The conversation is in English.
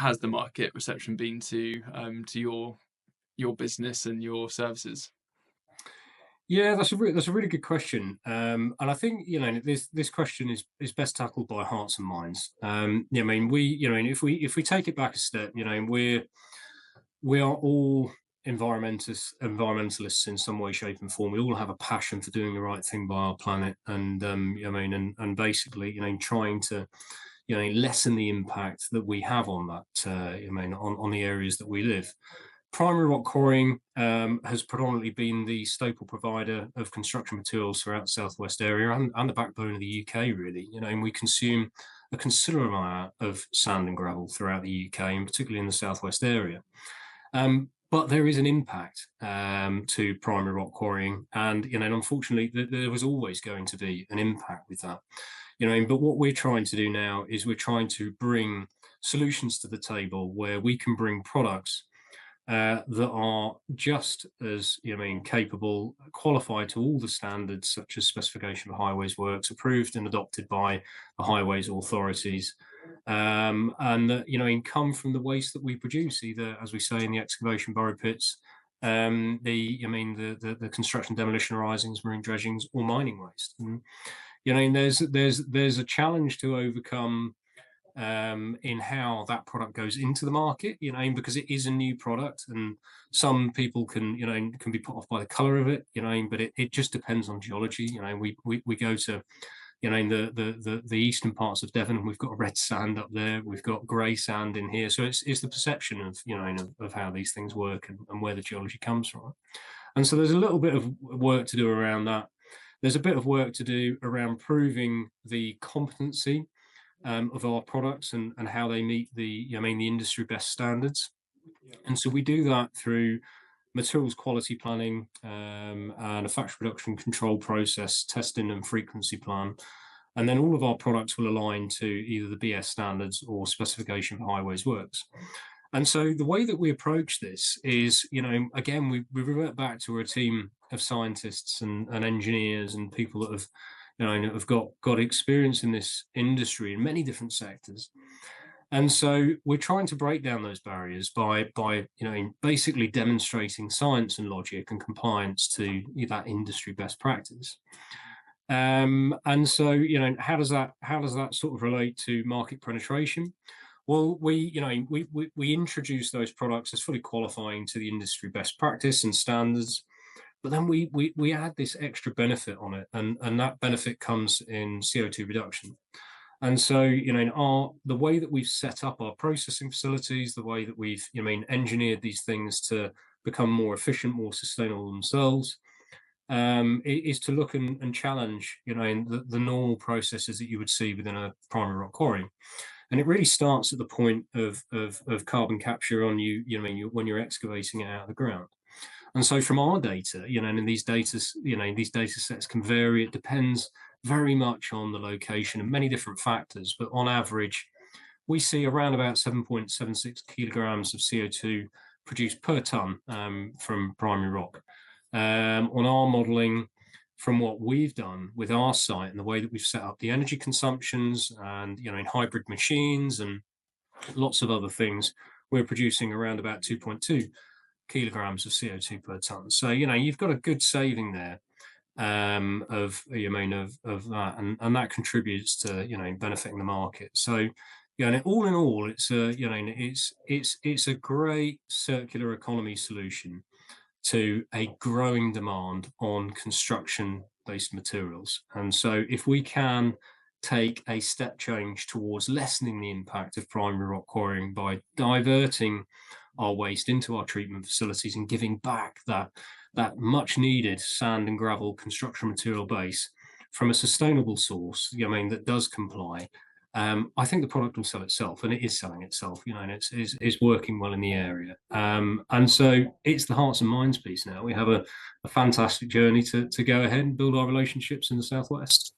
has the market reception been to your business and your services? Yeah, that's a really good question, and I think this question is best tackled by hearts and minds. Yeah, I mean, if we take it back a step, we are all environmentalists in some way, shape, and form. We all have a passion for doing the right thing by our planet, and and basically, trying to lessen the impact that we have on that. On the areas that we live. Primary rock quarrying has predominantly been the staple provider of construction materials throughout the southwest area and the backbone of the UK, really. And we consume a considerable amount of sand and gravel throughout the UK, and particularly in the southwest area. But there is an impact to primary rock quarrying, and unfortunately, there was always going to be an impact with that. But what we're trying to do now is we're trying to bring solutions to the table where we can bring products that are just as capable, qualified to all the standards such as specification for highways works, approved and adopted by the highways authorities, and that come from the waste that we produce, either, as we say, in the excavation borough pits, the construction demolition risings, marine dredgings, or mining waste. And there's a challenge to overcome in how that product goes into the market, because it is a new product, and some people can be put off by the color of it, but it just depends on geology. We go to the eastern parts of Devon, and we've got red sand up there, we've got grey sand in here, so it's the perception of of how these things work and where the geology comes from. And so there's a little bit of work to do around that. There's a bit of work to do around proving the competency of our products and how they meet the industry best standards. And so we do that through materials quality planning and a factory production control process, testing and frequency plan. And then all of our products will align to either the BS standards or specification for highways works. And so the way that we approach this is, again, we revert back to a team of scientists and engineers and people that have got experience in this industry in many different sectors. And so we're trying to break down those barriers by basically demonstrating science and logic and compliance to that industry best practice. And so how does that sort of relate to market penetration? Well, we introduce those products as fully qualifying to the industry best practice and standards. But then we add this extra benefit on it, and that benefit comes in CO2 reduction. And so, the way that we've set up our processing facilities, the way that we've, engineered these things to become more efficient, more sustainable themselves, is to look and challenge, the normal processes that you would see within a primary rock quarry. And it really starts at the point of carbon capture on when you're excavating it out of the ground. And so from our data, and these data sets can vary. It depends very much on the location and many different factors. But on average, we see around about 7.76 kilograms of CO2 produced per ton from primary rock. On our modelling, from what we've done with our site and the way that we've set up the energy consumptions and in hybrid machines and lots of other things, we're producing around about 2.2 kilograms of CO2 per ton. So you've got a good saving there of that, and that contributes to benefiting the market. So all in all, it's a great circular economy solution to a growing demand on construction-based materials. And so if we can take a step change towards lessening the impact of primary rock quarrying by diverting our waste into our treatment facilities and giving back that much needed sand and gravel construction material base from a sustainable source, that does comply, I think the product will sell itself, and it is selling itself, and it's working well in the area. And so it's the hearts and minds piece now. We have a fantastic journey to go ahead and build our relationships in the Southwest.